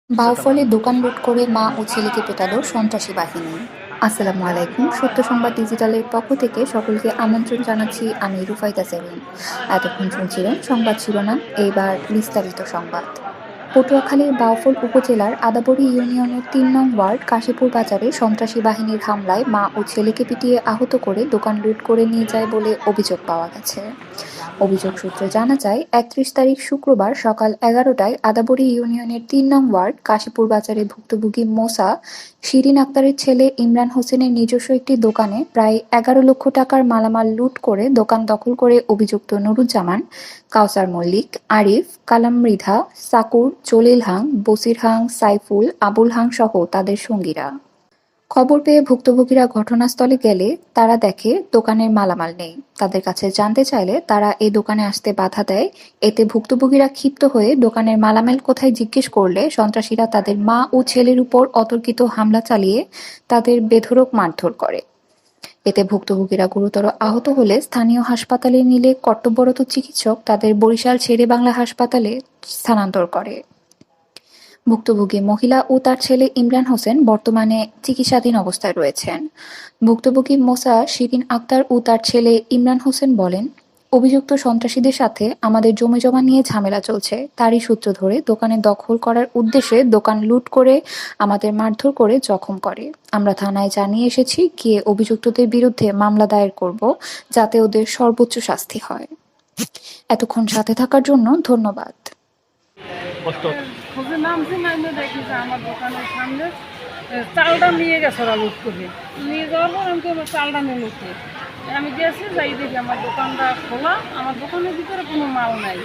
বাউফলে দোকান লুট করে মা ও ছেলেকে পেটালো সন্ত্রাসী বাহিনী। আসসালামু আলাইকুম, সত্য সংবাদ ডিজিটালের পক্ষ থেকে সকলকে আমন্ত্রণ জানাচ্ছি। আমি রুফাইদা সেলিম। এতক্ষণ শুনছিলেন সংবাদ শিরোনাম, এইবার বিস্তারিত সংবাদ। পটুয়াখালীর বাউফল উপজেলার আদাবরী ইউনিয়নের ৩ নং ওয়ার্ড কাশীপুর বাজারে সন্ত্রাসী বাহিনীর হামলায় মা ও ছেলেকে পিটিয়ে আহত করে দোকান লুট করে নিয়ে যায় বলে অভিযোগ পাওয়া গেছে। অভিযোগ সূত্রে জানা যায়, ৩১ তারিখ শুক্রবার সকাল ১১টায় আদাবরী ইউনিয়নের ৩ নং ওয়ার্ড কাশীপুর বাজারে ভুক্তভোগী মোসা শিরিন আক্তারের ছেলে ইমরান হোসেনের নিজস্ব একটি দোকানে প্রায় ১১ লক্ষ টাকার মালামাল লুট করে দোকান দখল করে অভিযুক্ত নুরুজ্জামান, কাউসার মল্লিক, আরিফ, কালাম মৃধা, সাকুর, জলিল হাং, বসির হাং, সাইফুল, আবুল হাং সহ তাদের সঙ্গীরা। খবর পেয়ে ভুক্তভোগীরা ঘটনাস্থলে গেলে তারা দেখে দোকানের মালামাল নেই। তাদের কাছে জানতে চাইলে তারা এই দোকানে আসতে বাধা দেয়। এতে ভুক্তভোগীরা ক্ষিপ্ত হয়ে দোকানের মালামাল কোথায় জিজ্ঞেস করলে সন্ত্রাসীরা তাদের মা ও ছেলের উপর অতর্কিত হামলা চালিয়ে তাদের বেধড়ক মারধর করে। এতে ভুক্তভোগীরা গুরুতর আহত হলে স্থানীয় হাসপাতালে নিলে কর্তব্যরত চিকিৎসক তাদের বরিশাল শেরে বাংলা হাসপাতালে স্থানান্তর করে। ভুক্তভোগী মহিলা ও তার ছেলে ইমরান হোসেন বর্তমানে চিকিৎসাধীন অবস্থায় রয়েছেন। ভুক্তভোগী মোসা শিরিন আক্তার ও তার ছেলে ইমরান হোসেন বলেন, অভিযুক্ত সন্ত্রাসীদের সাথে আমাদের জমিজমা নিয়ে ঝামেলা চলছে। তারই সূত্র ধরে দোকানে দখল করার উদ্দেশ্যে দোকান লুট করে আমাদের মারধর করে জখম করে। আমরা থানায় জানিয়ে এসেছি, গিয়ে অভিযুক্তদের বিরুদ্ধে মামলা দায়ের করব, যাতে ওদের সর্বোচ্চ শাস্তি হয়। এতক্ষণ সাথে থাকার জন্য ধন্যবাদ। খোঁজে নামছি, নামে দেখি যে আমার দোকানের সামনে চালটা নিয়ে গেছে ওরা লুট করে। নিয়ে যাওয়ার পর আমি তো চালটা নিয়ে লুটে আমি গেছি, যাই দেখি আমার দোকানটা খোলা, আমার দোকানের ভিতরে কোনো মাল নাই।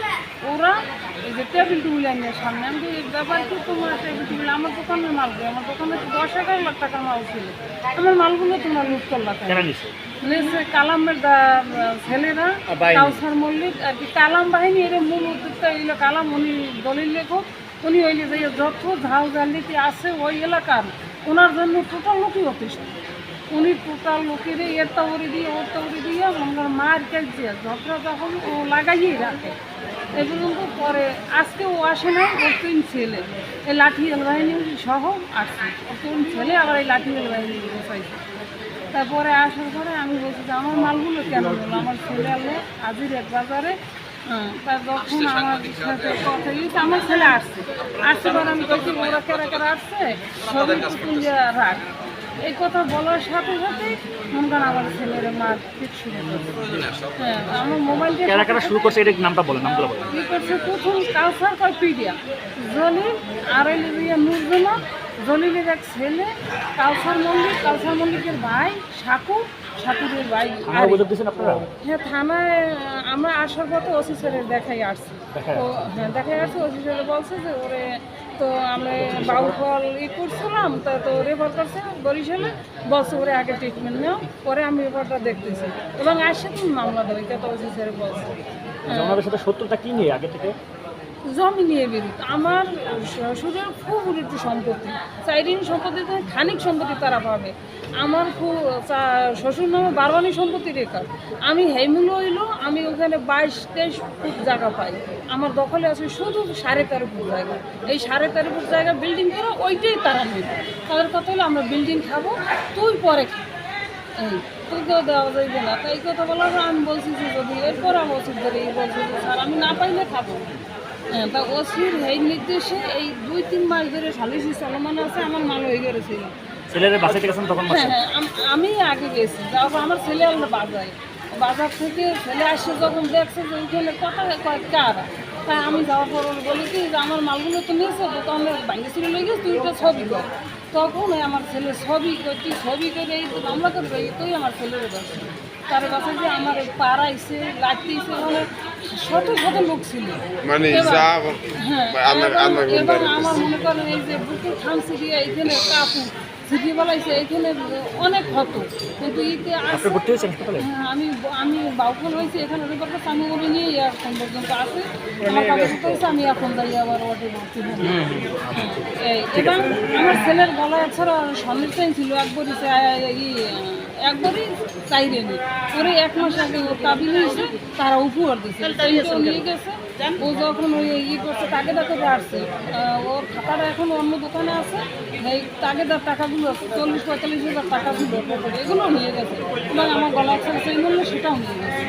ওরা এই যে টেবিল টুবিল নিয়ে সামনে, আমি এই ব্যাপার কি তোমার টেবিল টুবিল আমার দোকানের মাল দেয়, আমার দোকানে ১০-১১ লাখ টাকার মাল ছিল, আমার মালগুলো তোমরা লুট করলা। কালামের ছেলেরা, কাউসার মল্লিক আর কি কালাম বাহিনী, এর মূল উদ্যোক্তা এগুলো কালাম, উনি দলিল লেখক, উনি হইলে যে যত ঝাউ জালিতি আছে ওই এলাকার ওনার জন্য টোটাল লোকই অতিষ্ঠ। উনি টোটাল লোকের এরটা উড়ে দিয়ে ওরটা উড়ে দিয়ে ওনার মার কেস দিয়ে ঝগড়া যখন ও লাগাইয়েই রাখে। এই পর্যন্ত পরে আজকে ও আসে না, ওর ৩ ছেলে এই লাঠি বাহিনী সহ আসছে, ওর ৩ ছেলে আবার এই লাঠি বাহিনী বসাইছে। তারপরে আসার পরে আমি বলছি যে আমার মালগুলো কেন হলো, আমার ছেলে আলো হাজির এক বাজারে। তার যখন আমার সাথে কথা দিয়েছে, আমার ছেলে আসছে পরে আমি বলছি ওরা কেরা কেরা আসছে সবই তুলে রাখ। এই কথা বলার সাথে সাথে মনে করেন আমার ছেলের মার ঠিক শুরু করছে। হ্যাঁ, আমার মোবাইল শুরু করছে, এটা নামটা বলেন, নামগুলো বলেন। কি করছে, প্রথম কাউসার কয় পিডিয়া জলিল আর নুরজামান, জলিলের এক ছেলে কাউসার মল্লিক, কাউসার মল্লিকের ভাই সাকুরের ভাই। হ্যাঁ, থানায় আমরা আসার পথে ওসি স্যারের দেখাই আসছি। তো হ্যাঁ, দেখাই আসছি, ওসি স্যার বলছে যে ওরে তো আমরা বাউফল করছিলাম, তো রেফার করছে বরিশালে, বলছে ওরে আগে ট্রিটমেন্ট নেও, পরে আমি রেফারটা দেখতেছি এবং আসছে তুমি মামলা দেবো, এটা তো ওসি স্যার বলছে। সত্যটা কি নিয়ে আগে থেকে জমি নিয়ে বেরিত আমার শ্বশুরের খুব একটু সম্পত্তি, চাইরিন সম্পত্তিতে খানিক সম্পত্তি তারা পাবে। আমার খুব শ্বশুর নামে বারবানি সম্পত্তি রেখা, আমি হেমুলো হইলো, আমি ওখানে 22-23 ফুট জায়গা পাই, আমার দখলে আছে শুধু 13.5 ফুট জায়গা। এই 13.5 ফুট জায়গা বিল্ডিং করে ওইটাই তারা নেবে। তাদের কথা হলো আমরা বিল্ডিং খাবো, তুই পরে খা, এই তোকেও দেওয়া যাইবে না। তাই কথা বলার আমি বলছি যে যদি এরপর আমার ওষুধ ধরে এই বলছি যে স্যার আমি না পাইলে খাবো। হ্যাঁ, তা ওসির এই নির্দেশে এই 2-3 মাস ধরে সালিসি চলমান আছে, আমার মাল হয়ে গেছিল। হ্যাঁ, আমি আগে গেছি, তারপর আমার ছেলে আলো বাজার থেকে ছেলে আসছে, যখন দেখছে যে ওইখানে কথা কয় কারা, তাই আমি যাওয়ার পর বলি কি যে আমার মালগুলো তো নিয়েছে, দোকানে বাইরে ছিল লেগে তুই একটা ছবি কর। তখন আমার ছেলে ছবি করছি, ছবি করে এই মামলা করবে, তুই আমার ছেলের কাছে তার কাছে যে আমার পাড়াইছে লাগতেছে, মানে শত শত লোক ছিল। মানে এবার আমার মনে করেন এই যে বুকের খামসি দিয়ে এইখানে কাপড় ছিটিয়ে বলাইছে, এইখানে অনেক ক্ষত, কিন্তু ইতে আমি আমি বাউফল হয়েছি এখানে রেকর্ড করছি, আমি ওরে নিয়ে এখন পর্যন্ত আছে, আমার কাগজ করেছে, আমি এখন যাই আবার ওটে ভর্তি হব। এবং আমার ছেলের গলায় ছাড়া স্বর্ণের চেইন ছিল, একবারই চাইরে নি ওরে 1 মাস আগে ও কাবিল হয়েছে, তারা উপহার দিয়েছে, নিয়ে গেছে ও যখন ওই করছে তাগেদা করে আসছে, ওর খাতাটা এখন অন্য দোকানে আছে, এই তাগেদার টাকাগুলো আছে 40-45 হাজার টাকা ছিল, এগুলো নিয়ে গেছে এবং আমার গলা আছে সেই মূল্য সেটাও নিয়ে গেছে।